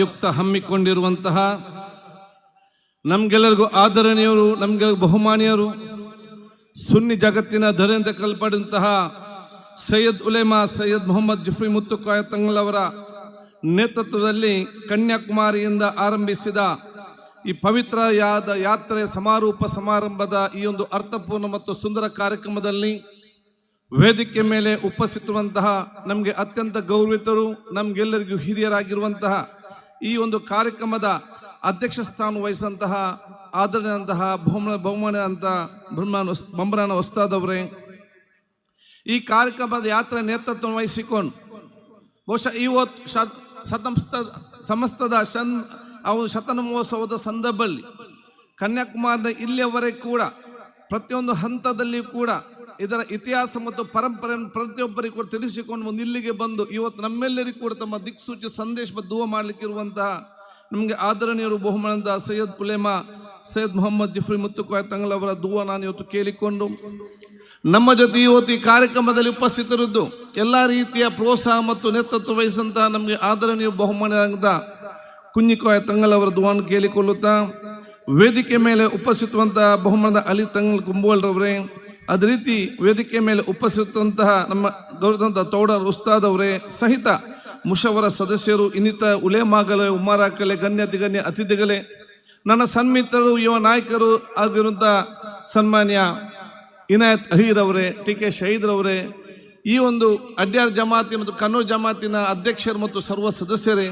ಯುಕ್ತ ಹಮ್ಮಿಕೊಂಡಿರುವಂತಹ ನಮ್ಗೆಲ್ಲರಿಗೂ ಆದರಣೀಯರು, ನಮ್ಗೆಲ್ಲರಿಗೂ ಬಹುಮಾನೀಯರು, ಸುನ್ನಿ ಜಗತ್ತಿನ ಧರೆ ಅಂತ ಕಲ್ಪಡುವಂತಹ ಸೈಯದ್ ಉಲೇಮಾ ಸೈಯದ್ ಮೊಹಮ್ಮದ್ ಜಫ್ರಿ ಮುತ್ತುಕಾಯ ತಂಗಳವರ ನೇತೃತ್ವದಲ್ಲಿ ಕನ್ಯಾಕುಮಾರಿಯಿಂದ ಆರಂಭಿಸಿದ ಈ ಪವಿತ್ರ ಯಾತ್ರೆ ಸಮಾರೋಪ ಸಮಾರಂಭದ ಈ ಒಂದು ಅರ್ಥಪೂರ್ಣ ಮತ್ತು ಸುಂದರ ಕಾರ್ಯಕ್ರಮದಲ್ಲಿ ವೇದಿಕೆ ಮೇಲೆ ಉಪಸ್ಥಿತಿರುವಂತಹ ನಮಗೆ ಅತ್ಯಂತ ಗೌರವಿತರು, ನಮಗೆಲ್ಲರಿಗೂ ಹಿರಿಯರಾಗಿರುವಂತಹ ಈ ಒಂದು ಕಾರ್ಯಕ್ರಮದ ಅಧ್ಯಕ್ಷ ಸ್ಥಾನ ವಹಿಸಿದಂತಹ ಆದರಣೀಯಂತಹ ಬಂಬರಾನ ಉಸ್ತಾದ್ ಅವರೇ, ಈ ಕಾರ್ಯಕ್ರಮದ ಯಾತ್ರೆ ನೇತೃತ್ವ ವಹಿಸಿಕೊಂಡು ಬಹುಶಃ ಇವತ್ತು ಸಮಸ್ತದ ಶತನ ಮಹೋತ್ಸವದ ಸಂದರ್ಭದಲ್ಲಿ ಕನ್ಯಾಕುಮಾರಿನ ಇಲ್ಲಿಯವರೆಗೆ ಕೂಡ ಪ್ರತಿಯೊಂದು ಹಂತದಲ್ಲಿ ಕೂಡ ಇದರ ಇತಿಹಾಸ ಮತ್ತು ಪರಂಪರೆಯನ್ನು ಪ್ರತಿಯೊಬ್ಬರಿಗೂ ಕೂಡ ತಿಳಿಸಿಕೊಂಡು ಒಂದು ಇಲ್ಲಿಗೆ ಬಂದು ಇವತ್ತು ನಮ್ಮೆಲ್ಲರಿಗೂ ಕೂಡ ತಮ್ಮ ದಿಕ್ಸೂಚಿ ಸಂದೇಶ ದುವಾ ಮಾಡಲಿಕ್ಕಿರುವಂತಹ ನಮಗೆ ಆದರಣೀಯರು ಬಹುಮಾನದ ಸೈಯದ್ ಉಲೇಮಾ ಸೈಯದ್ ಮೊಹಮ್ಮದ್ ಜಫ್ರಿ ಮುತ್ತುಕಾಯ ತಂಗಳವರ ದುವಾ ನಾನು ಇವತ್ತು ಕೇಳಿಕೊಂಡು ನಮ್ಮ ಜೊತೆ ಇವತ್ತು ಈ ಕಾರ್ಯಕ್ರಮದಲ್ಲಿ ಉಪಸ್ಥಿತರಿದ್ದು ಎಲ್ಲ ರೀತಿಯ ಪ್ರೋತ್ಸಾಹ ಮತ್ತು ನೇತೃತ್ವ ವಹಿಸಿದಂತಹ ನಮಗೆ ಆದರಣೀಯ ಬಹುಮಾನದ ಕುഞ്ഞിಕೋಯ ತಂಗಳವರ ದುವಾನ್ನು ಕೇಳಿಕೊಳ್ಳುತ್ತಾ ವೇದಿಕೆ ಮೇಲೆ ಉಪಸ್ಥಿತವಂತಹ ಬಹುಮಾನದ ಅಲಿ ತಂಗಳ್ ಕುಂಬೋಳ್ರವರೇ, ಅದೇ ರೀತಿ ವೇದಿಕೆ ಮೇಲೆ ಉಪಸ್ಥಿತಂತಹ ನಮ್ಮ ಗೌರವಂತ ತೌಡರ್ ಉಸ್ತಾದ್ ಅವರೇ ಸಹಿತ ಮುಷವರ ಸದಸ್ಯರು, ಇನ್ನಿತ ಉಲೇಮಾಗಲೇ, ಉಮಾರಾಕಲೆ, ಗಣ್ಯ ಅತಿಥಿಗಳೇ, ನನ್ನ ಸನ್ಮಿತರು, ಯುವ ನಾಯಕರು ಆಗಿರುವಂಥ ಸನ್ಮಾನ್ಯ ಇನಾಯತ್ ಅಹೀರ್ ಅವರೇ, ಟಿ.ಕೆ. ಶಹೀದ್ರವರೇ, ಈ ಒಂದು ಅಡ್ಯಾರ್ ಜಮಾತಿ ಮತ್ತು ಕನ್ನೂರು ಜಮಾತಿನ ಅಧ್ಯಕ್ಷರು ಮತ್ತು ಸರ್ವ ಸದಸ್ಯರೇ,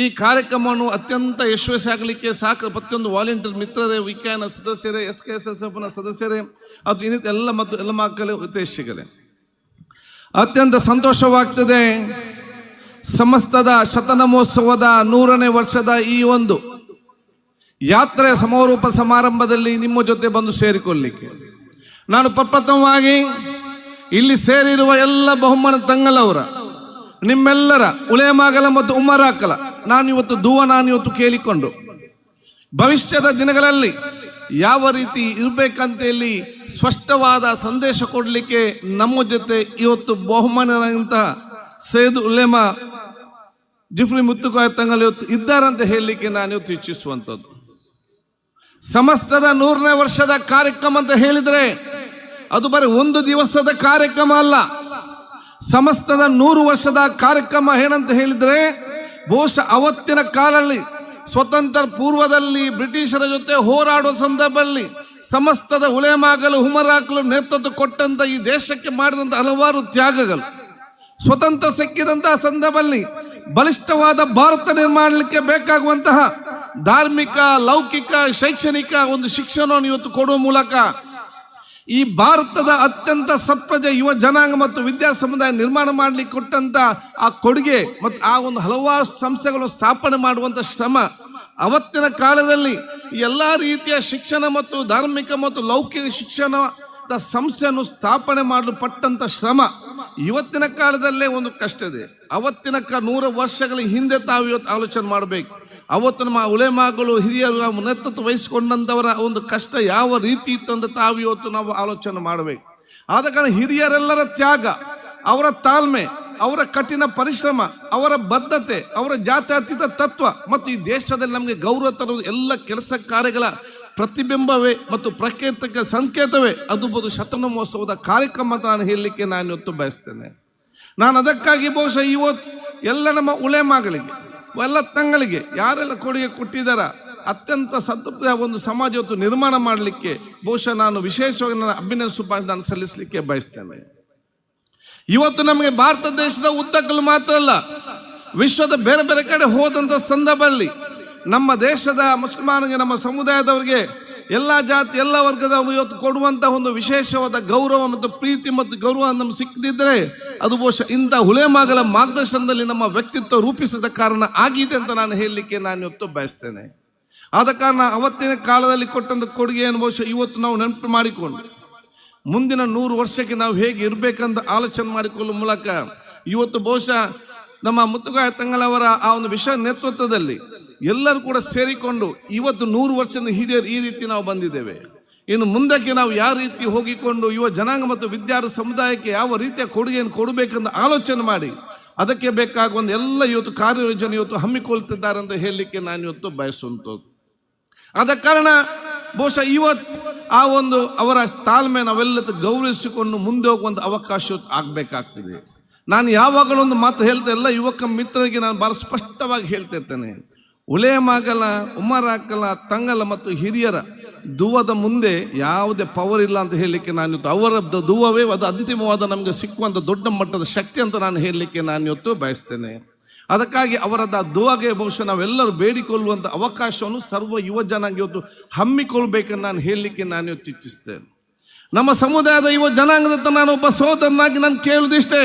ಈ ಕಾರ್ಯಕ್ರಮವನ್ನು ಅತ್ಯಂತ ಯಶಸ್ವಿ ಆಗಲಿಕ್ಕೆ ಪ್ರತಿಯೊಂದು ವಾಲಂಟಿಯರ್ ಮಿತ್ರರೇ, ವಿಕ್ಯಾನ ಸದಸ್ಯರೇ, SKSSFನ ಸದಸ್ಯರೇ, ಅದು ಇನ್ನಿತ ಎಲ್ಲ ಮತ್ತು ಎಲ್ಲ ಮಕ್ಕಳೇ ಉದ್ದೇಶಿಗಳೇ, ಅತ್ಯಂತ ಸಂತೋಷವಾಗ್ತದೆ. ಸಮಸ್ತದ ಶತನ ಮಹೋತ್ಸವದ 100ನೇ ವರ್ಷದ ಈ ಒಂದು ಯಾತ್ರೆ ಸಮಾರೋಪ ಸಮಾರಂಭದಲ್ಲಿ ನಿಮ್ಮ ಜೊತೆ ಬಂದು ಸೇರಿಕೊಳ್ಳಲಿಕ್ಕೆ ನಾನು ಪ್ರಪ್ರಥಮವಾಗಿ ಇಲ್ಲಿ ಸೇರಿರುವ ಎಲ್ಲ ಬಹುಮಾನ ತಂಗಳವರ ನಿಮ್ಮೆಲ್ಲರ ಉಲೇಮಾಗಲ ಮತ್ತು ಉಮರಾಕಲ ನಾನು ಇವತ್ತು ಕೇಳಿಕೊಂಡು ಭವಿಷ್ಯದ ದಿನಗಳಲ್ಲಿ ಯಾವ ರೀತಿ ಇರಬೇಕಂತ ಹೇಳಿ ಸ್ಪಷ್ಟವಾದ ಸಂದೇಶ ಕೊಡಲಿಕ್ಕೆ ನಮ್ಮ ಜೊತೆ ಇವತ್ತು ಬಹುಮಾನದಂತಹ ಸೈಯದ್ ಉಲೇಮಾ ಜಫ್ರಿ ಮುತ್ತುಕಾಯ ತಂಗಳು ಇವತ್ತು ಇದ್ದಾರಂತ ಹೇಳಲಿಕ್ಕೆ ನಾನು ಇವತ್ತು ಇಚ್ಛಿಸುವಂಥದ್ದು. ಸಮಸ್ತದ 100ನೇ ವರ್ಷದ ಕಾರ್ಯಕ್ರಮ ಅಂತ ಹೇಳಿದರೆ ಅದು ಬರೀ ಒಂದು ದಿವಸದ ಕಾರ್ಯಕ್ರಮ ಅಲ್ಲ. ಸಮಸ್ತದ 100 ವರ್ಷದ ಕಾರ್ಯಕ್ರಮ ಏನಂತ ಹೇಳಿದರೆ ಬಹುಶಃ ಅವತ್ತಿನ ಕಾಲದಲ್ಲಿ ಸ್ವತಂತ್ರ ಪೂರ್ವದಲ್ಲಿ ಬ್ರಿಟಿಷರ ಜೊತೆ ಹೋರಾಡುವ ಸಂದರ್ಭದಲ್ಲಿ ಸಮಸ್ತದ ಉಲೇಮಾಗಲು ಉಮರಾಕಲು ನೇತೃತ್ವ ಕೊಟ್ಟಂತ ಈ ದೇಶಕ್ಕೆ ಮಾಡಿದಂಥ ಹಲವಾರು ತ್ಯಾಗಗಳು, ಸ್ವತಂತ್ರ ಸಿಕ್ಕಿದಂತಹ ಸಂದರ್ಭದಲ್ಲಿ ಬಲಿಷ್ಠವಾದ ಭಾರತ ನಿರ್ಮಾಣಕ್ಕೆ ಬೇಕಾಗುವಂತಹ ಧಾರ್ಮಿಕ, ಲೌಕಿಕ, ಶೈಕ್ಷಣಿಕ ಒಂದು ಶಿಕ್ಷಣವನ್ನು ಇವತ್ತು ಕೊಡುವ ಮೂಲಕ ಈ ಭಾರತದ ಅತ್ಯಂತ ಸತ್ಪ್ರಜೆ ಯುವ ಜನಾಂಗ ಮತ್ತು ವಿದ್ಯಾ ಸಮುದಾಯ ನಿರ್ಮಾಣ ಮಾಡಲಿಕ್ಕೆ ಕೊಟ್ಟಂತ ಆ ಕೊಡುಗೆ ಮತ್ತು ಆ ಒಂದು ಹಲವಾರು ಸಂಸ್ಥೆಗಳನ್ನು ಸ್ಥಾಪನೆ ಮಾಡುವಂತ ಶ್ರಮ, ಅವತ್ತಿನ ಕಾಲದಲ್ಲಿ ಎಲ್ಲ ರೀತಿಯ ಶಿಕ್ಷಣ ಮತ್ತು ಧಾರ್ಮಿಕ ಮತ್ತು ಲೌಕಿಕ ಶಿಕ್ಷಣದ ಸಂಸ್ಥೆಯನ್ನು ಸ್ಥಾಪನೆ ಮಾಡಲು ಪಟ್ಟಂತ ಶ್ರಮ ಇವತ್ತಿನ ಕಾಲದಲ್ಲೇ ಒಂದು ಕಷ್ಟ ಇದೆ. ಅವತ್ತಿನ 100 ವರ್ಷಗಳ ಹಿಂದೆ ತಾವು ಇವತ್ತು ಆಲೋಚನೆ ಮಾಡಬೇಕು. ಅವತ್ತು ನಮ್ಮ ಉಲೇಮಾಗಳು ಹಿರಿಯರು ನೇತೃತ್ವ ವಹಿಸಿಕೊಂಡಂಥವರ ಒಂದು ಕಷ್ಟ ಯಾವ ರೀತಿ ಇತ್ತಂತ ತಾವು ಇವತ್ತು ನಾವು ಆಲೋಚನೆ ಮಾಡಬೇಕು. ಆದ ಕಾರಣ ಹಿರಿಯರೆಲ್ಲರ ತ್ಯಾಗ, ಅವರ ತಾಳ್ಮೆ, ಅವರ ಕಠಿಣ ಪರಿಶ್ರಮ, ಅವರ ಬದ್ಧತೆ, ಅವರ ಜಾತ್ಯತೀತ ತತ್ವ ಮತ್ತು ಈ ದೇಶದಲ್ಲಿ ನಮಗೆ ಗೌರವ ತರುವುದು ಎಲ್ಲ ಕೆಲಸ ಕಾರ್ಯಗಳ ಪ್ರತಿಬಿಂಬವೇ ಮತ್ತು ಪ್ರಕೇತಕ ಸಂಕೇತವೇ ಅದು ಶತನ ಮಹೋತ್ಸವದ ಕಾರ್ಯಕ್ರಮ ಅಂತ ನಾನು ಹೇಳಲಿಕ್ಕೆ ನಾನು ಇವತ್ತು ಬಯಸ್ತೇನೆ. ನಾನು ಅದಕ್ಕಾಗಿ ಬಹುಶಃ ಇವತ್ತು ಎಲ್ಲ ನಮ್ಮ ಉಲೇಮಾಗಳಿಗೆ, ಎಲ್ಲ ತಂಗಳಿಗೆ ಯಾರೆಲ್ಲ ಕೊಡುಗೆ ಕೊಟ್ಟಿದ್ದಾರ ಅತ್ಯಂತ ಸಂತೃಪ್ತಿಯ ಒಂದು ಸಮಾಜ ಇವತ್ತು ನಿರ್ಮಾಣ ಮಾಡಲಿಕ್ಕೆ ಬಹುಶಃ ನಾನು ವಿಶೇಷವಾಗಿ ನನ್ನ ಅಭಿನಂದನೆ ನಾನು ಸಲ್ಲಿಸಲಿಕ್ಕೆ ಬಯಸ್ತೇನೆ. ಇವತ್ತು ನಮಗೆ ಭಾರತ ದೇಶದ ಉದ್ದಕ್ಕಲು ಮಾತ್ರ ಅಲ್ಲ, ವಿಶ್ವದ ಬೇರೆ ಬೇರೆ ಕಡೆ ಹೋದಂಥ ಸಂದರ್ಭದಲ್ಲಿ ನಮ್ಮ ದೇಶದ ಮುಸಲ್ಮಾನರಿಗೆ, ನಮ್ಮ ಸಮುದಾಯದವರಿಗೆ, ಎಲ್ಲ ಜಾತಿ ಎಲ್ಲ ವರ್ಗದವರು ಇವತ್ತು ಕೊಡುವಂಥ ಒಂದು ವಿಶೇಷವಾದ ಗೌರವ ಮತ್ತು ಪ್ರೀತಿ ಮತ್ತು ಗೌರವ ನಮ್ಗೆ ಸಿಕ್ಕದಿದ್ದರೆ ಅದು ಬಹುಶಃ ಇಂಥ ಉಲೇಮಾಗಳ ಮಾರ್ಗದರ್ಶನದಲ್ಲಿ ನಮ್ಮ ವ್ಯಕ್ತಿತ್ವ ರೂಪಿಸಿದ ಕಾರಣ ಆಗಿದೆ ಅಂತ ನಾನು ಹೇಳಲಿಕ್ಕೆ ನಾನು ಇವತ್ತು ಬಯಸ್ತೇನೆ. ಆದ ಕಾರಣ ಅವತ್ತಿನ ಕಾಲದಲ್ಲಿ ಕೊಟ್ಟಂಥ ಕೊಡುಗೆಯನ್ನು ಬಹುಶಃ ಇವತ್ತು ನಾವು ನೆನಪು ಮಾಡಿಕೊಂಡು ಮುಂದಿನ 100 ವರ್ಷಕ್ಕೆ ನಾವು ಹೇಗೆ ಇರಬೇಕಂತ ಆಲೋಚನೆ ಮಾಡಿಕೊಳ್ಳುವ ಮೂಲಕ ಇವತ್ತು ಬಹುಶಃ ನಮ್ಮ ಮುತ್ತುಕಾಯ ತಂಗಳವರ ಆ ಒಂದು ವಿಷಯ ನೇತೃತ್ವದಲ್ಲಿ ಎಲ್ಲರೂ ಕೂಡ ಸೇರಿಕೊಂಡು ಇವತ್ತು 100 ವರ್ಷದ ಹಿರಿಯರು ಈ ರೀತಿ ನಾವು ಬಂದಿದ್ದೇವೆ. ಇನ್ನು ಮುಂದಕ್ಕೆ ನಾವು ಯಾವ ರೀತಿ ಹೋಗಿಕೊಂಡು ಯುವ ಜನಾಂಗ ಮತ್ತು ವಿದ್ಯಾರ್ಥಿ ಸಮುದಾಯಕ್ಕೆ ಯಾವ ರೀತಿಯ ಕೊಡುಗೆಯನ್ನು ಕೊಡಬೇಕಂತ ಆಲೋಚನೆ ಮಾಡಿ ಅದಕ್ಕೆ ಬೇಕಾಗುವ ಒಂದು ಎಲ್ಲ ಇವತ್ತು ಕಾರ್ಯಯೋಜನೆ ಇವತ್ತು ಹಮ್ಮಿಕೊಳ್ತಿದ್ದಾರೆ ಅಂತ ಹೇಳಲಿಕ್ಕೆ ನಾನು ಇವತ್ತು ಬಯಸುವಂಥದ್ದು. ಆದ ಕಾರಣ ಬಹುಶಃ ಇವತ್ತು ಆ ಒಂದು ಅವರ ತಾಳ್ಮೆ ನಾವೆಲ್ಲ ಗೌರವಿಸಿಕೊಂಡು ಮುಂದೆ ಹೋಗುವಂಥ ಅವಕಾಶ ಆಗಬೇಕಾಗ್ತದೆ. ನಾನು ಯಾವಾಗಲೊಂದು ಮಾತು ಹೇಳ್ತಾ ಎಲ್ಲ ಯುವಕ ಮಿತ್ರರಿಗೆ ನಾನು ಭಾಳ ಸ್ಪಷ್ಟವಾಗಿ ಹೇಳ್ತಿರ್ತೇನೆ, ಉಲೇಮಾಗಲ, ಉಮರಾಕಲ, ತಂಗಲ ಮತ್ತು ಹಿರಿಯರ ದುವದ ಮುಂದೆ ಯಾವುದೇ ಪವರ್ ಇಲ್ಲ ಅಂತ ಹೇಳಲಿಕ್ಕೆ ನಾನು ಇವತ್ತು ಅವರ ದುವವೇ ಅದು ಅಂತಿಮವಾದ ನಮಗೆ ಸಿಕ್ಕುವಂಥ ದೊಡ್ಡ ಮಟ್ಟದ ಶಕ್ತಿ ಅಂತ ನಾನು ಹೇಳಲಿಕ್ಕೆ ನಾನು ಇವತ್ತು ಬಯಸ್ತೇನೆ. ಅದಕ್ಕಾಗಿ ಅವರದ ದುವಗೆ ಬಹುಶಃ ನಾವೆಲ್ಲರೂ ಬೇಡಿಕೊಳ್ಳುವಂಥ ಅವಕಾಶವನ್ನು ಸರ್ವ ಯುವ ಜನಾಂಗ ಇವತ್ತು ಹಮ್ಮಿಕೊಳ್ಬೇಕಂತ ನಾನು ಹೇಳಲಿಕ್ಕೆ ನಾನು ಇವತ್ತು ಇಚ್ಛಿಸ್ತೇನೆ. ನಮ್ಮ ಸಮುದಾಯದ ಯುವ ಜನಾಂಗದತ್ತ ನಾನು ಒಬ್ಬ ಸೋದರನಾಗಿ ನಾನು ಕೇಳುವುದಿಷ್ಟೇ,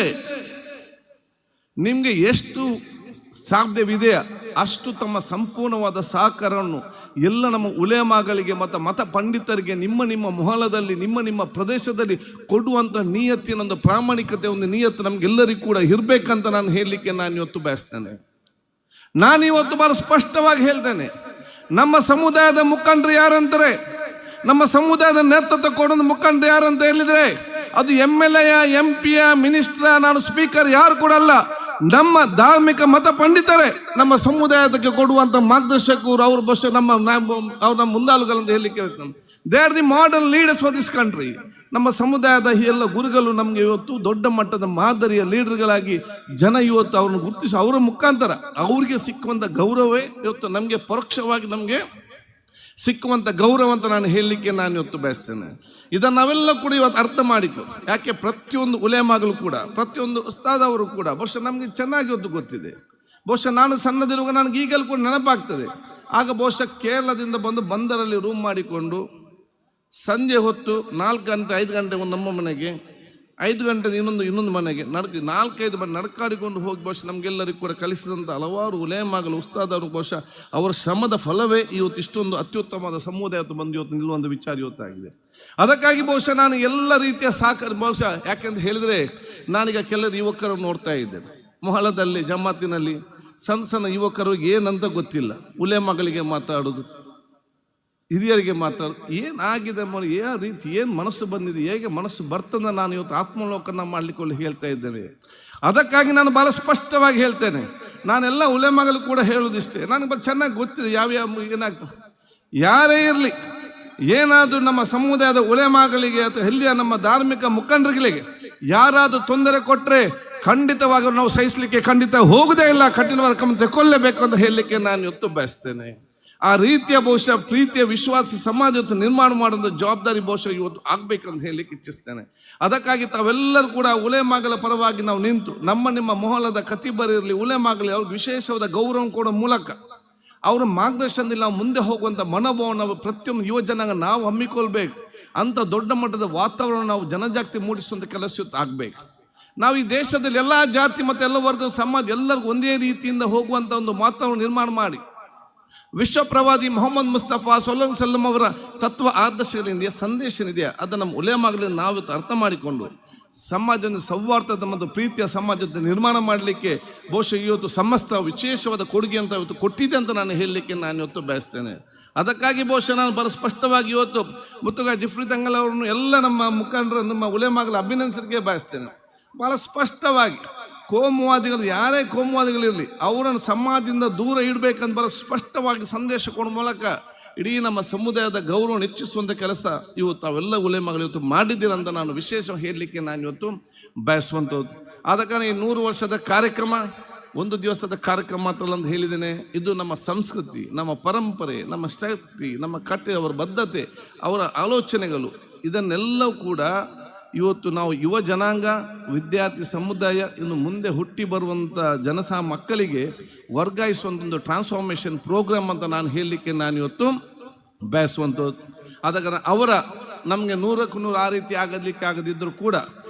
ನಿಮಗೆ ಎಷ್ಟು ಸಾಧ್ಯವಿದೆಯಾ ಅಷ್ಟು ತಮ್ಮ ಸಂಪೂರ್ಣವಾದ ಸಹಕಾರವನ್ನು ಎಲ್ಲ ನಮ್ಮ ಉಲೇಮಾಗಳಿಗೆ ಮತ್ತು ಮತ ಪಂಡಿತರಿಗೆ ನಿಮ್ಮ ನಿಮ್ಮ ಮೊಹಲದಲ್ಲಿ ನಿಮ್ಮ ಪ್ರದೇಶದಲ್ಲಿ ಕೊಡುವಂಥ ನಿಯತ್ತಿನ ಒಂದು ಪ್ರಾಮಾಣಿಕತೆ, ಒಂದು ನಿಯತ್ತು ನಮಗೆಲ್ಲರಿಗೂ ಕೂಡ ಇರಬೇಕಂತ ನಾನು ಹೇಳಲಿಕ್ಕೆ ನಾನು ಇವತ್ತು ಬಯಸ್ತೇನೆ. ನಾನಿವತ್ತು ಭಾಳ ಸ್ಪಷ್ಟವಾಗಿ ಹೇಳ್ತೇನೆ, ನಮ್ಮ ಸಮುದಾಯದ ಮುಖಂಡರು ಯಾರಂತಾರೆ, ನಮ್ಮ ಸಮುದಾಯದ ನೇತೃತ್ವ ಕೊಡೋದು ಮುಖಂಡರು ಯಾರಂತ ಹೇಳಿದ್ರೆ ಅದು MLA, MP, ಮಿನಿಸ್ಟರ್, ನಾನು ಸ್ಪೀಕರ್ ಯಾರು ಕೂಡ ಅಲ್ಲ, ನಮ್ಮ ಧಾರ್ಮಿಕ ಮತ ಪಂಡಿತರೇ ನಮ್ಮ ಸಮುದಾಯಕ್ಕೆ ಕೊಡುವಂಥ ಮಾರ್ಗದರ್ಶಕರು. ಅವ್ರ ಬಹುಶಃ ನಮ್ಮ ಮುಂದಾಳುಗಳಂತ ಹೇಳಲಿಕ್ಕೆ ಹೇಳ್ತಾನೆ. They are the model leaders for this country. ನಮ್ಮ ಸಮುದಾಯದ ಈ ಎಲ್ಲ ಗುರುಗಳು ನಮಗೆ ಇವತ್ತು ದೊಡ್ಡ ಮಟ್ಟದ ಮಾದರಿಯ ಲೀಡರ್ಗಳಾಗಿ ಜನ ಇವತ್ತು ಅವ್ರನ್ನ ಗುರುತಿಸಿ ಅವರ ಮುಖಾಂತರ ಅವರಿಗೆ ಸಿಕ್ಕುವಂಥ ಗೌರವವೇ ಇವತ್ತು ನಮಗೆ ಪರೋಕ್ಷವಾಗಿ ನಮಗೆ ಸಿಕ್ಕುವಂಥ ಗೌರವ ಅಂತ ನಾನು ಹೇಳಲಿಕ್ಕೆ ನಾನು ಇವತ್ತು ಬಯಸ್ತೇನೆ. ಇದನ್ನು ನಾವೆಲ್ಲ ಕೂಡ ಇವತ್ತು ಅರ್ಥ ಮಾಡಿಕೊ. ಯಾಕೆ ಪ್ರತಿಯೊಂದು ಉಲೇಮಾಗಲು ಕೂಡ, ಪ್ರತಿಯೊಂದು ಉಸ್ತಾದ್ ಅವರು ಕೂಡ ಬಹುಶಃ ನಮಗೆ ಚೆನ್ನಾಗಿ ಇವತ್ತು ಗೊತ್ತಿದೆ. ಬಹುಶಃ ನಾನು ಸಣ್ಣದಿರುವಾಗ ನನಗೆ ಈಗಲೂ ಕೂಡ ನೆನಪಾಗ್ತದೆ. ಆಗ ಬಹುಶಃ ಕೇರಳದಿಂದ ಬಂದು ಬಂದರಲ್ಲಿ ರೂಮ್ ಮಾಡಿಕೊಂಡು ಸಂಜೆ ಹೊತ್ತು 4 ಗಂಟೆ 5 ಗಂಟೆ ನಮ್ಮ ಮನೆಗೆ, 5 ಗಂಟೆ ಇನ್ನೊಂದು ಮನೆಗೆ 4-5 ಮನೆ ನಡ್ಕಾಡಿಕೊಂಡು ಹೋಗಿ ಬಹುಶಃ ನಮಗೆಲ್ಲರಿಗೂ ಕೂಡ ಕಲಿಸಿದಂಥ ಹಲವಾರು ಉಲೇಮಾಗಲು ಉಸ್ತಾದವರು ಬಹುಶಃ ಅವರ ಶ್ರಮದ ಫಲವೇ ಇವತ್ತು ಇಷ್ಟೊಂದು ಅತ್ಯುತ್ತಮವಾದ ಸಮುದಾಯ ಬಂದು ಇವತ್ತು ನಿಲ್ಲುವಂಥ ವಿಚಾರ ಇವತ್ತಾಗಿದೆ. ಅದಕ್ಕಾಗಿ ಬಹುಶಃ ನಾನು ಎಲ್ಲ ರೀತಿಯ ಸಹಕಾರ ಬಹುಶಃ ಯಾಕೆಂತ ಹೇಳಿದರೆ ನಾನೀಗ ಕೆಲವು ಯುವಕರನ್ನು ನೋಡ್ತಾ ಇದ್ದೇನೆ ಮೊಹಲದಲ್ಲಿ, ಜಮಾತಿನಲ್ಲಿ ಸಣ್ಣ ಯುವಕರು ಏನಂತ ಗೊತ್ತಿಲ್ಲ, ಉಲೇಮಾಗಳಿಗೆ ಮಾತಾಡೋದು, ಹಿರಿಯರಿಗೆ ಮಾತಾಡೋದು, ಏನಾಗಿದೆ ಯಾವ ರೀತಿ ಏನು ಮನಸ್ಸು ಬಂದಿದೆ, ಹೇಗೆ ಮನಸ್ಸು ಬರ್ತದೆ, ನಾನು ಇವತ್ತು ಆತ್ಮಲೋಕನ ಮಾಡಲಿಕ್ಕೆ ಹೇಳ್ತಾ ಇದ್ದೇನೆ. ಅದಕ್ಕಾಗಿ ನಾನು ಭಾಳ ಸ್ಪಷ್ಟವಾಗಿ ಹೇಳ್ತೇನೆ, ನಾನೆಲ್ಲ ಉಲೇಮಾಗಲು ಕೂಡ ಹೇಳೋದಿಷ್ಟೇ, ನನಗೆ ಚೆನ್ನಾಗಿ ಗೊತ್ತಿದೆ ಯಾವ್ಯಾವ ಏನಾಗ್ತದೆ. ಯಾರೇ ಇರಲಿ, ಏನಾದರೂ ನಮ್ಮ ಸಮುದಾಯದ ಉಲೇಮಾಗಳಿಗೆ ಅಥವಾ ಎಲ್ಲಿಯ ನಮ್ಮ ಧಾರ್ಮಿಕ ಮುಖಂಡರುಗಳಿಗೆ ಯಾರಾದರೂ ತೊಂದರೆ ಕೊಟ್ಟರೆ ಖಂಡಿತವಾಗಿ ನಾವು ಸಹಿಸಲಿಕ್ಕೆ ಖಂಡಿತ ಹೋಗುದೇ ಇಲ್ಲ, ಕಠಿಣವಾದ ಕ್ರಮ ತಗೊಳ್ಳೇಬೇಕು ಅಂತ ಹೇಳಲಿಕ್ಕೆ ನಾನು ಇವತ್ತು ಬಯಸ್ತೇನೆ. ಆ ರೀತಿಯ ಬಹುಶಃ ಪ್ರೀತಿಯ ವಿಶ್ವಾಸ ಸಮಾಜ ಇವತ್ತು ನಿರ್ಮಾಣ ಮಾಡುವಂಥ ಜವಾಬ್ದಾರಿ ಬಹುಶಃ ಇವತ್ತು ಆಗ್ಬೇಕಂತ ಹೇಳಲಿಕ್ಕೆ ಇಚ್ಛಿಸ್ತೇನೆ. ಅದಕ್ಕಾಗಿ ತಾವೆಲ್ಲರೂ ಕೂಡ ಉಲೇಮಾಗಲ ಪರವಾಗಿ ನಾವು ನಿಂತು ನಿಮ್ಮ ಮೊಹಲದ ಕತಿಬರಿರಲಿ, ಉಲೇಮಾಗಲಿ ಅವ್ರಿಗೆ ವಿಶೇಷವಾದ ಗೌರವ ಕೊಡೋ ಮೂಲಕ ಅವರ ಮಾರ್ಗದರ್ಶನದಲ್ಲಿ ನಾವು ಮುಂದೆ ಹೋಗುವಂಥ ಮನೋಭಾವ ನಾವು ಪ್ರತಿಯೊಂದು ಯುವ ಜನಾಂಗ ನಾವು ಹಮ್ಮಿಕೊಳ್ಬೇಕು. ಅಂಥ ದೊಡ್ಡ ಮಟ್ಟದ ವಾತಾವರಣ ನಾವು ಜನಜಾಗೃತಿ ಮೂಡಿಸುವಂಥ ಕೆಲಸ ಆಗಬೇಕು. ನಾವು ಈ ದೇಶದಲ್ಲಿ ಎಲ್ಲ ಜಾತಿ ಮತ್ತು ಎಲ್ಲ ವರ್ಗದ ಸಮಾಜ ಎಲ್ಲರಿಗೂ ಒಂದೇ ರೀತಿಯಿಂದ ಹೋಗುವಂಥ ಒಂದು ವಾತಾವರಣ ನಿರ್ಮಾಣ ಮಾಡಿ ವಿಶ್ವ ಪ್ರವಾದಿ ಮೊಹಮ್ಮದ್ ಮುಸ್ತಫಾ ಸಲ್ಲಲ್ಲಾಹು ಅಲೈಹಿ ವಸಲ್ಲಂ ಅವರ ತತ್ವ ಆದರ್ಶಗಳಿಂದ ಸಂದೇಶ ಇದೆಯಾ ಅದನ್ನು ನಮ್ಮ ಉಲೇಮಾಗಲಿ ನಾವು ಅರ್ಥ ಮಾಡಿಕೊಂಡು ಸಮಾಜದ ಸೌಹಾರ್ದದ ಮತ್ತು ಪ್ರೀತಿಯ ಸಮಾಜದ ನಿರ್ಮಾಣ ಮಾಡಲಿಕ್ಕೆ ಬಹುಶಃ ಇವತ್ತು ಸಮಸ್ತ ವಿಶೇಷವಾದ ಕೊಡುಗೆ ಅಂತ ಇವತ್ತು ಕೊಟ್ಟಿದೆ ಅಂತ ನಾನು ಹೇಳಲಿಕ್ಕೆ ನಾನು ಇವತ್ತು ಬಯಸ್ತೇನೆ. ಅದಕ್ಕಾಗಿ ಬಹುಶಃ ನಾನು ಬಹಳ ಸ್ಪಷ್ಟವಾಗಿ ಇವತ್ತು ಮುತ್ತುಗ ಜಿಫ್ರಿ ತಂಗಲ್ ಅವರನ್ನು ಎಲ್ಲ ನಮ್ಮ ಮುಖಂಡರು ನಮ್ಮ ಉಲೇಮಾಗಲು ಅಭಿನಂದಿಸಲಿಕ್ಕೆ ಬಯಸ್ತೇನೆ. ಬಹಳ ಸ್ಪಷ್ಟವಾಗಿ ಕೋಮುವಾದಿಗಳು ಯಾರೇ ಕೋಮುವಾದಿಗಳಿರಲಿ ಅವರನ್ನು ಸಮಾಜದಿಂದ ದೂರ ಇಡಬೇಕಂತ ಬಹಳ ಸ್ಪಷ್ಟವಾಗಿ ಸಂದೇಶ ಕೊಡುವ ಮೂಲಕ ಇಡೀ ನಮ್ಮ ಸಮುದಾಯದ ಗೌರವ ಹೆಚ್ಚಿಸುವಂಥ ಕೆಲಸ ಇವತ್ತು ಅವೆಲ್ಲ ಉಲೇಮಾಗಲು ಇವತ್ತು ಮಾಡಿದ್ದೀರಂತ ನಾನು ವಿಶೇಷವಾಗಿ ಹೇಳಲಿಕ್ಕೆ ನಾನು ಇವತ್ತು ಬಯಸುವಂಥದ್ದು. ಆದ ಕಾರಣ ಈ 100 ವರ್ಷದ ಕಾರ್ಯಕ್ರಮ ಒಂದು ದಿವಸದ ಕಾರ್ಯಕ್ರಮ ಮಾತ್ರ ಅಂತ ಹೇಳಿದ್ದೇನೆ. ಇದು ನಮ್ಮ ಸಂಸ್ಕೃತಿ, ನಮ್ಮ ಪರಂಪರೆ, ನಮ್ಮ ಶಕ್ತಿ, ನಮ್ಮ ಅವರ ಬದ್ಧತೆ, ಅವರ ಆಲೋಚನೆಗಳು ಇದನ್ನೆಲ್ಲವೂ ಕೂಡ ಇವತ್ತು ನಾವು ಯುವ ಜನಾಂಗ ವಿದ್ಯಾರ್ಥಿ ಸಮುದಾಯ ಇನ್ನು ಮುಂದೆ ಹುಟ್ಟಿ ಬರುವಂಥ ಮಕ್ಕಳಿಗೆ ವರ್ಗಾಯಿಸುವಂಥ ಒಂದು ಟ್ರಾನ್ಸ್ಫಾರ್ಮೇಷನ್ ಪ್ರೋಗ್ರಾಮ್ ಅಂತ ನಾನು ಹೇಳಲಿಕ್ಕೆ ನಾನು ಇವತ್ತು ಬಯಸುವಂಥದ್ದು. ಆದ ಕಾರಣ ಅವರ ನಮಗೆ 100ಕ್ಕೆ 100 ಆ ರೀತಿ ಆಗದಿದ್ದರೂ ಕೂಡ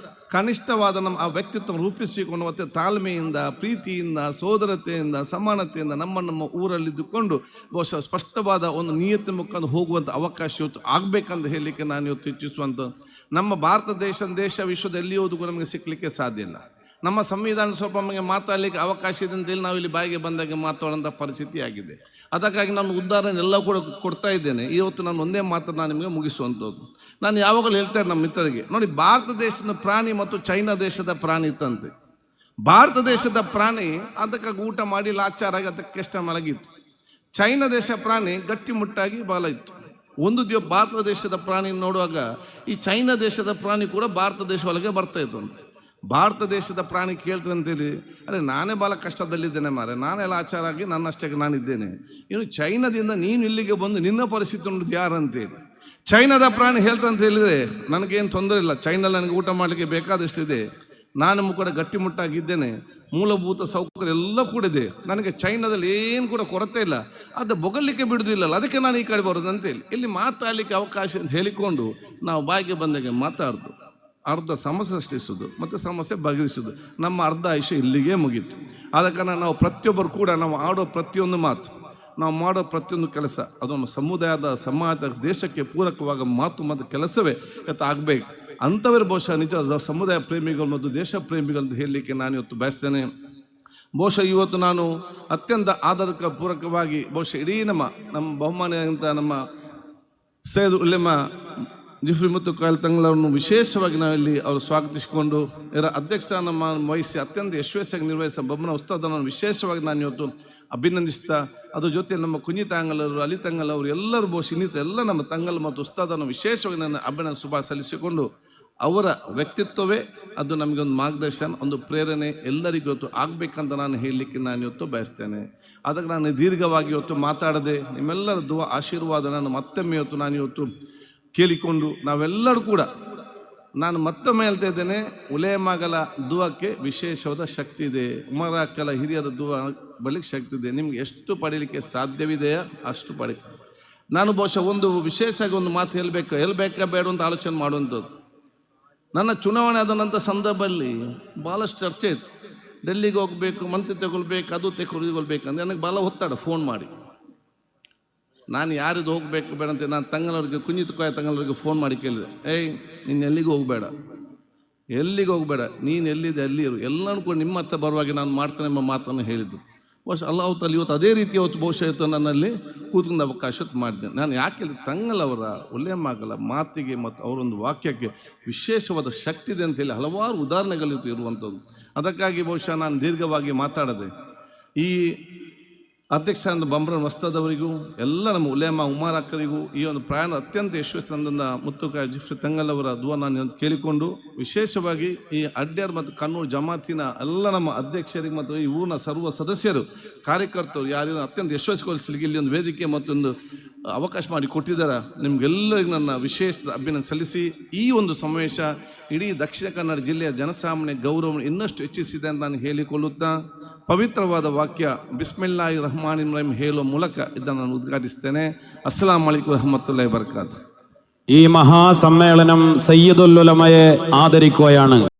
ಕನಿಷ್ಠವಾದ ನಮ್ಮ ಆ ವ್ಯಕ್ತಿತ್ವ ರೂಪಿಸಿಕೊಂಡು ಮತ್ತು ತಾಳ್ಮೆಯಿಂದ, ಪ್ರೀತಿಯಿಂದ, ಸೋದರತೆಯಿಂದ, ಸಮಾನತೆಯಿಂದ ನಮ್ಮ ಊರಲ್ಲಿದ್ದುಕೊಂಡು ಬಹುಶಃ ಸ್ಪಷ್ಟವಾದ ಒಂದು ನಿಯತ ಮುಖಾಂತರ ಹೋಗುವಂಥ ಅವಕಾಶ ಇವತ್ತು ಆಗಬೇಕಂತ ಹೇಳಲಿಕ್ಕೆ ನಾನು ಇವತ್ತು ಇಚ್ಛಿಸುವಂಥ ನಮ್ಮ ಭಾರತ ದೇಶ ವಿಶ್ವದ ಎಲ್ಲಿಯೋದಕ್ಕೂ ನಮಗೆ ಸಿಕ್ಕಲಿಕ್ಕೆ ಸಾಧ್ಯ ಇಲ್ಲ. ನಮ್ಮ ಸಂವಿಧಾನ ಸ್ವಲ್ಪ ನಮಗೆ ಮಾತಾಡಲಿಕ್ಕೆ ಅವಕಾಶ ಇದೆ ಅಂತೇಳಿ ನಾವು ಇಲ್ಲಿ ಬಾಯಿಗೆ ಬಂದಾಗ ಮಾತಾಡೋಂಥ ಪರಿಸ್ಥಿತಿ ಆಗಿದೆ. ಅದಕ್ಕಾಗಿ ನಾನು ಉದಾಹರಣೆ ಎಲ್ಲ ಕೂಡ ಕೊಡ್ತಾ ಇದ್ದೇನೆ. ಇವತ್ತು ನಾನು ಒಂದೇ ಮಾತನ್ನು ನಾನು ನಿಮಗೆ ಮುಗಿಸುವಂಥದ್ದು. ನಾನು ಯಾವಾಗಲೂ ಹೇಳ್ತೇನೆ ನಮ್ಮ ಮಿತ್ರರಿಗೆ, ನೋಡಿ ಭಾರತ ದೇಶದ ಪ್ರಾಣಿ ಮತ್ತು ಚೈನಾ ದೇಶದ ಪ್ರಾಣಿ ಇತ್ತಂತೆ. ಭಾರತ ದೇಶದ ಪ್ರಾಣಿ ಅದಕ್ಕಾಗಿ ಊಟ ಮಾಡಿ ಲಾಚಾರಾಗಿ ಅದಕ್ಕೆಷ್ಟ ಮಲಗಿತ್ತು. ಚೈನಾ ದೇಶ ಪ್ರಾಣಿ ಗಟ್ಟಿಮುಟ್ಟಾಗಿ ಬಾಲ ಇತ್ತು. ಒಂದು ಭಾರತ ದೇಶದ ಪ್ರಾಣಿ ನೋಡುವಾಗ ಈ ಚೈನಾ ದೇಶದ ಪ್ರಾಣಿ ಕೂಡ ಭಾರತ ದೇಶ ಒಳಗೆ ಬರ್ತಾ ಇತ್ತು ಅಂತ. ಭಾರತ ದೇಶದ ಪ್ರಾಣಿ ಕೇಳ್ತದೆ ಅಂತೇಳಿ, ಅರೆ ನಾನೇ ಭಾಳ ಕಷ್ಟದಲ್ಲಿದ್ದೇನೆ ಮಾರೆ, ನಾನೆಲ್ಲ ಆಚಾರ ಆಗಿ ನನ್ನಷ್ಟಕ್ಕೆ ನಾನಿದ್ದೇನೆ, ಇನ್ನು ಚೈನಾದಿಂದ ನೀನು ಇಲ್ಲಿಗೆ ಬಂದು ನಿನ್ನ ಪರಿಸ್ಥಿತಿ ನೋಡಿದ್ದು ಯಾರಂತೇಳಿ. ಚೈನಾದ ಪ್ರಾಣಿ ಹೇಳ್ತಂತ ಹೇಳಿದರೆ ನನಗೇನು ತೊಂದರೆ ಇಲ್ಲ, ಚೈನಲ್ಲಿ ನನಗೆ ಊಟ ಮಾಡಲಿಕ್ಕೆ ಬೇಕಾದಷ್ಟಿದೆ, ನಾನು ಕೂಡ ಗಟ್ಟಿಮುಟ್ಟಾಗಿದ್ದೇನೆ, ಮೂಲಭೂತ ಸೌಕರ್ಯ ಎಲ್ಲ ಕೂಡ ಇದೆ, ನನಗೆ ಚೈನಾದಲ್ಲಿ ಏನು ಕೂಡ ಕೊರತೆ ಇಲ್ಲ, ಅದು ಬೊಗಲಿಕ್ಕೆ ಬಿಡುವುದಿಲ್ಲಲ್ಲ, ಅದಕ್ಕೆ ನಾನು ಈ ಕಡೆ ಬರೋದು ಅಂತೇಳಿ ಇಲ್ಲಿ ಮಾತಾಡಲಿಕ್ಕೆ ಅವಕಾಶ ಅಂತ ಹೇಳಿಕೊಂಡು ನಾವು ಬಾಯಿಗೆ ಬಂದಾಗೆ ಮಾತಾಡ್ದು ಅರ್ಧ ಸಮಸ್ಯೆ ಸೃಷ್ಟಿಸೋದು ಮತ್ತು ಸಮಸ್ಯೆ ಬಗೆಹರಿಸೋದು, ನಮ್ಮ ಅರ್ಧ ಆಯುಷ್ಯ ಇಲ್ಲಿಗೆ ಮುಗೀತು. ಆದ ಕಾರಣ ನಾವು ಪ್ರತಿಯೊಬ್ಬರು ಕೂಡ ನಾವು ಆಡೋ ಪ್ರತಿಯೊಂದು ಮಾತು, ನಾವು ಮಾಡೋ ಪ್ರತಿಯೊಂದು ಕೆಲಸ ಅದು ನಮ್ಮ ಸಮುದಾಯದ ಸಮಾಜ ದೇಶಕ್ಕೆ ಪೂರಕವಾದ ಮಾತು ಮತ್ತು ಕೆಲಸವೇ ಆಗಬೇಕು. ಅಂಥವರು ಬಹುಶಃ ನಿಜ ಸಮುದಾಯ ಪ್ರೇಮಿಗಳು ಮತ್ತು ದೇಶ ಪ್ರೇಮಿಗಳಂತ ಹೇಳಲಿಕ್ಕೆ ನಾನು ಇವತ್ತು ಬಯಸ್ತೇನೆ. ಬಹುಶಃ ಇವತ್ತು ನಾನು ಅತ್ಯಂತ ಆಧಾರಕ ಪೂರಕವಾಗಿ ಬಹುಶಃ ಇಡೀ ನಮ್ಮ ಬಹುಮಾನ್ಯ ಅಂತ ನಮ್ಮ ಸೈಯದ್ ಉಲೇಮಾ ಜಿಫ್ರಿ ಮತ್ತು ಕಾಯಲ್ ತಂಗಳವರನ್ನು ವಿಶೇಷವಾಗಿ ನಾವಿಲ್ಲಿ ಅವರು ಸ್ವಾಗತಿಸಿಕೊಂಡು ಇದರ ಅಧ್ಯಕ್ಷ ನಮ್ಮ ವಹಿಸಿ ಅತ್ಯಂತ ಯಶಸ್ವಿಯಾಗಿ ನಿರ್ವಹಿಸಿದ ಬೊಮ್ಮನ ಉಸ್ತಾದನ್ನು ವಿಶೇಷವಾಗಿ ನಾನು ಇವತ್ತು ಅಭಿನಂದಿಸ್ತಾ, ಅದ್ರ ಜೊತೆ ನಮ್ಮ ಕುഞ്ഞി ತಾಂಗಲವರು, ಅಲಿ ತಂಗಲವರು ಎಲ್ಲರೂ ಬಹುಶಃ ಇನ್ನಿತ ಎಲ್ಲ ನಮ್ಮ ತಂಗಲ್ ಮತ್ತು ಉಸ್ತಾದನ್ನು ವಿಶೇಷವಾಗಿ ನಾನು ಅಭಿನಂದನೆ ಶುಭ ಸಲ್ಲಿಸಿಕೊಂಡು, ಅವರ ವ್ಯಕ್ತಿತ್ವವೇ ಅದು ನಮಗೊಂದು ಮಾರ್ಗದರ್ಶನ, ಒಂದು ಪ್ರೇರಣೆ ಎಲ್ಲರಿಗೂ ಇವತ್ತು ಆಗಬೇಕಂತ ನಾನು ಹೇಳಲಿಕ್ಕೆ ನಾನು ಇವತ್ತು ಬಯಸ್ತೇನೆ. ಅದಕ್ಕೆ ನಾನು ದೀರ್ಘವಾಗಿ ಇವತ್ತು ಮಾತಾಡದೆ ನಿಮ್ಮೆಲ್ಲರ ದುವಾ ಆಶೀರ್ವಾದ ನಾನು ಮತ್ತೊಮ್ಮೆ ಇವತ್ತು ನಾನು ಇವತ್ತು ಕೇಳಿಕೊಂಡು ನಾವೆಲ್ಲರೂ ಕೂಡ ನಾನು ಮತ್ತೊಮ್ಮೆ ಹೇಳ್ತಾ ಇದ್ದೇನೆ, ಉಲೇಮಾಗಳ ದುವಕ್ಕೆ ವಿಶೇಷವಾದ ಶಕ್ತಿ ಇದೆ, ಉಮರಾಕಲ ಹಿರಿಯರ ದುವ ಬಳಿಗೆ ಶಕ್ತಿ ಇದೆ. ನಿಮ್ಗೆ ಎಷ್ಟು ಪಡೀಲಿಕ್ಕೆ ಸಾಧ್ಯವಿದೆಯೋ ಅಷ್ಟು ಪಡಿ. ನಾನು ಬಹುಶಃ ಒಂದು ವಿಶೇಷವಾಗಿ ಒಂದು ಮಾತು ಹೇಳಬೇಕಾ ಬೇಡ ಅಂತ ಆಲೋಚನೆ ಮಾಡುವಂಥದ್ದು. ನನ್ನ ಚುನಾವಣೆ ಆದ ನಂತರ ಸಂದರ್ಭದಲ್ಲಿ ಭಾಳಷ್ಟು ಚರ್ಚೆ ಇತ್ತು, ಡೆಲ್ಲಿಗೆ ಹೋಗಬೇಕು, ಮಂತ್ರಿ ತಗೊಳ್ಬೇಕು, ಅದು ತಗೊಳ್ಬೇಕು ಅಂದರೆ ನನಗೆ ಭಾಳ ಒತ್ತಡ ಫೋನ್ ಮಾಡಿ. ನಾನು ಯಾರಿದು ಹೋಗಬೇಕು ಬೇಡ ಅಂತ ನಾನು ತಂಗಳವ್ರಿಗೆ ಕುഞ്ഞി ತಂಗಳವ್ರಿಗೆ ಫೋನ್ ಮಾಡಿ ಕೇಳಿದೆ, ನೀನು ಎಲ್ಲಿಗೂ ಹೋಗಬೇಡ, ನೀನು ಎಲ್ಲಿದೆ ಅಲ್ಲಿ ಇರು, ಎಲ್ಲನೂ ಕೂಡ ನಿಮ್ಮ ಹತ್ರ ಬರುವಾಗ ನಾನು ಮಾಡ್ತೇನೆ ಎಂಬ ಮಾತನ್ನು ಹೇಳಿದ್ದು. ಬಹುಶಃ ಅಲ್ಲಾಹ್ ತಾಲ ಇವತ್ತು ಅದೇ ರೀತಿ ಅವತ್ತು ಬಹುಶಃ ಇವತ್ತು ನನ್ನಲ್ಲಿ ಕೂತ್ಕೊಂಡು ಅವಕಾಶ ಮಾಡಿದ್ದೇನೆ. ನಾನು ಯಾಕೆ ತಂಗಳವರ ಉಲೇಮಾಗಳ ಮಾತಿಗೆ ಮತ್ತು ಅವರೊಂದು ವಾಕ್ಯಕ್ಕೆ ವಿಶೇಷವಾದ ಶಕ್ತಿ ಇದೆ ಅಂತೇಳಿ ಹಲವಾರು ಉದಾಹರಣೆಗಳು ಇರುವಂಥದ್ದು. ಅದಕ್ಕಾಗಿ ಬಹುಶಃ ನಾನು ದೀರ್ಘವಾಗಿ ಮಾತಾಡದೆ ಈ ಅಧ್ಯಕ್ಷ ಬಂಬ್ರನ್ ವಸ್ತಾದವರಿಗೂ ಎಲ್ಲ ನಮ್ಮ ಉಲೇಮಾ ಉಮರ್ ಅಕ್ಕರಿಗೂ ಈ ಒಂದು ಪ್ರಯಾಣ ಅತ್ಯಂತ ಯಶಸ್ವಿಯಿಂದ ಮುತ್ತುಕಾಯ ಜಿಫ್ರಿ ತಂಗಲ್ ಅವರ ದುವಾ ನಾನು ಕೇಳಿಕೊಂಡು, ವಿಶೇಷವಾಗಿ ಈ ಅಡ್ಯಾರ್ ಮತ್ತು ಕಣ್ಣೂರು ಜಮಾತಿನ ಎಲ್ಲ ನಮ್ಮ ಅಧ್ಯಕ್ಷರಿಗೆ ಮತ್ತು ಈ ಊರಿನ ಸರ್ವ ಸದಸ್ಯರು ಕಾರ್ಯಕರ್ತರು ಯಾರು ಅತ್ಯಂತ ಯಶಸ್ವಿಗೊಳಿಸಲಿಕ್ಕೆ ಇಲ್ಲಿ ಒಂದು ವೇದಿಕೆ ಮತ್ತೊಂದು ಅವಕಾಶ ಮಾಡಿ ಕೊಟ್ಟಿದ್ದಾರೆ. ನಿಮಗೆಲ್ಲರಿಗೂ ನನ್ನ ವಿಶೇಷ ಅಭಿನಂದನೆ ಸಲ್ಲಿಸಿ ಈ ಒಂದು ಸಮಾವೇಶ ಇಡೀ ದಕ್ಷಿಣ ಕನ್ನಡ ಜಿಲ್ಲೆಯ ಜನಸಾಮಾನ್ಯ ಗೌರವವನ್ನು ಇನ್ನಷ್ಟು ಹೆಚ್ಚಿಸಿದೆ ಅಂತ ನಾನು ಹೇಳಿಕೊಳ್ಳುತ್ತಾ, ಪವಿತ್ರವಾದ ವಾಕ್ಯ ಬಿಸ್ಮಿಲ್ಲಾಹಿ ರಹಮಾನಿರ್ ರಹೀಮ್ ಹೇಳುವ ಮೂಲಕ ಇದನ್ನು ನಾನು ಉದ್ಘಾಟಿಸ್ತೇನೆ. ಅಸ್ಸಲಾಮು ಅಲೈಕುಂ ವರಹಮತುಲ್ಲಾಹಿ ವಬರಕಾತು. ഈ മഹാസമ്മേളനം സയ്യിദുൽ ഉലമയെ ആദരിക്കുകയാണ്.